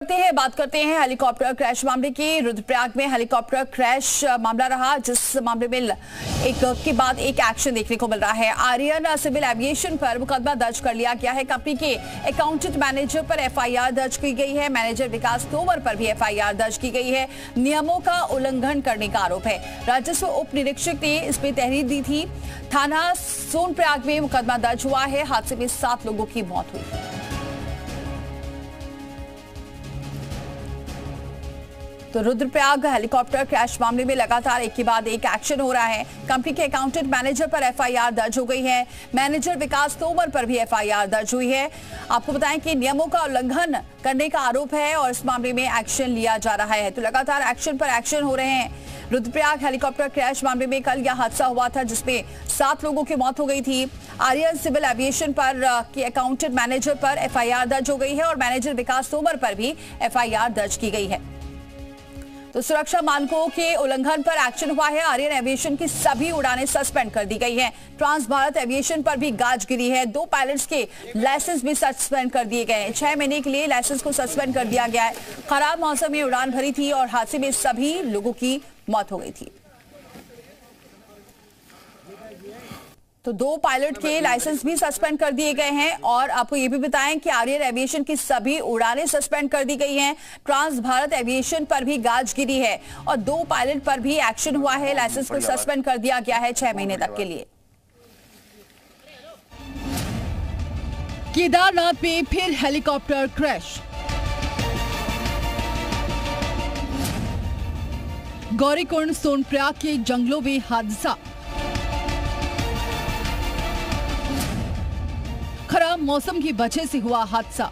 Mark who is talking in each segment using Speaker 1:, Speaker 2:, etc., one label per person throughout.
Speaker 1: बात करते हैं हेलीकॉप्टर क्रैश मामले की। रुद्रप्रयाग में हेलीकॉप्टर क्रैश मामला रहा, जिस मामले में एक के बाद एक एक्शन देखने को मिल रहा है। आर्यन सिविल एविएशन पर मुकदमा दर्ज कर लिया गया है। कंपनी के अकाउंटेंट मैनेजर पर एफआईआर दर्ज की गई है। मैनेजर विकास तोमर पर भी एफआईआर दर्ज की गई है। नियमों का उल्लंघन करने का आरोप है। राजस्व उप निरीक्षक ने इसमें तहरीर दी थी। थाना सोनप्रयाग में मुकदमा दर्ज हुआ है। हादसे में 7 लोगों की मौत हुई। तो रुद्रप्रयाग हेलीकॉप्टर क्रैश मामले में लगातार एक के बाद एक एक्शन हो रहा है। कंपनी के अकाउंटेंट मैनेजर पर एफआईआर दर्ज हो गई है। मैनेजर विकास तोमर पर भी एफआईआर दर्ज हुई है। आपको बताएं कि नियमों का उल्लंघन करने का आरोप है और इस मामले में एक्शन लिया जा रहा है। तो लगातार एक्शन पर एक्शन हो रहे हैं। रुद्रप्रयाग हेलीकॉप्टर क्रैश मामले में कल यह हादसा हुआ था, जिसमें 7 लोगों की मौत हो गई थी। आर्यन सिविल एविएशन पर के अकाउंटेंट मैनेजर पर एफआईआर दर्ज हो गई है और मैनेजर विकास तोमर पर भी एफआईआर दर्ज की गई है। तो सुरक्षा मानकों के उल्लंघन पर एक्शन हुआ है। आर्यन एविएशन की सभी उड़ानें सस्पेंड कर दी गई हैं। ट्रांस भारत एविएशन पर भी गाज गिरी है। 2 पायलट्स के लाइसेंस भी सस्पेंड कर दिए गए हैं। 6 महीने के लिए लाइसेंस को सस्पेंड कर दिया गया है। खराब मौसम में उड़ान भरी थी और हादसे में सभी लोगों की मौत हो गई थी। तो 2 पायलट के लाइसेंस भी सस्पेंड कर दिए गए हैं। और आपको ये भी बताएं कि आर्यन एविएशन की सभी उड़ानें सस्पेंड कर दी गई हैं। ट्रांस भारत एविएशन पर भी गाज गिरी है और 2 पायलट पर भी एक्शन हुआ है। लाइसेंस को सस्पेंड कर दिया गया है 6 महीने तक के लिए।
Speaker 2: केदारनाथ में फिर हेलीकॉप्टर क्रैश। गौरीकुंड सोनप्रयाग के जंगलों में हादसा। खराब मौसम की वजह से हुआ हादसा।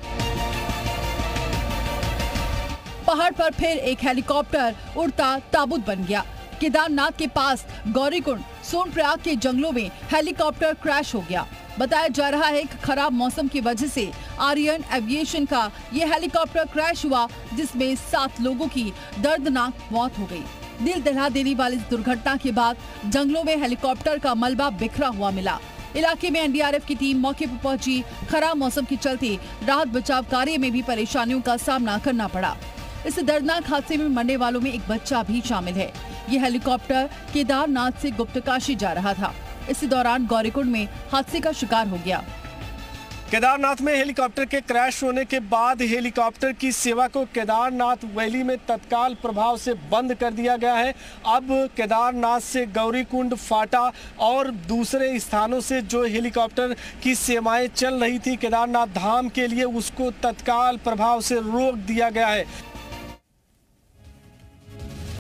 Speaker 2: पहाड़ पर फिर एक हेलीकॉप्टर उड़ता ताबूत बन गया। केदारनाथ के पास गौरीकुंड सोनप्रयाग के जंगलों में हेलीकॉप्टर क्रैश हो गया। बताया जा रहा है कि खराब मौसम की वजह से आर्यन एविएशन का यह हेलीकॉप्टर क्रैश हुआ, जिसमें 7 लोगों की दर्दनाक मौत हो गई। दिल दहला देने वाली इस दुर्घटना के बाद जंगलों में हेलीकॉप्टर का मलबा बिखरा हुआ मिला। इलाके में एनडीआरएफ की टीम मौके पर पहुंची। खराब मौसम के चलते राहत बचाव कार्य में भी परेशानियों का सामना करना पड़ा। इस दर्दनाक हादसे में मरने वालों में एक बच्चा भी शामिल है। यह हेलीकॉप्टर केदारनाथ से गुप्तकाशी जा रहा था। इसी दौरान गौरीकुंड में हादसे का शिकार हो गया।
Speaker 3: केदारनाथ में हेलीकॉप्टर के क्रैश होने के बाद हेलीकॉप्टर की सेवा को केदारनाथ वैली में तत्काल प्रभाव से बंद कर दिया गया है। अब केदारनाथ से गौरीकुंड, फाटा और दूसरे स्थानों से जो हेलीकॉप्टर की सेवाएं चल रही थी केदारनाथ धाम के लिए, उसको तत्काल प्रभाव से रोक दिया गया है।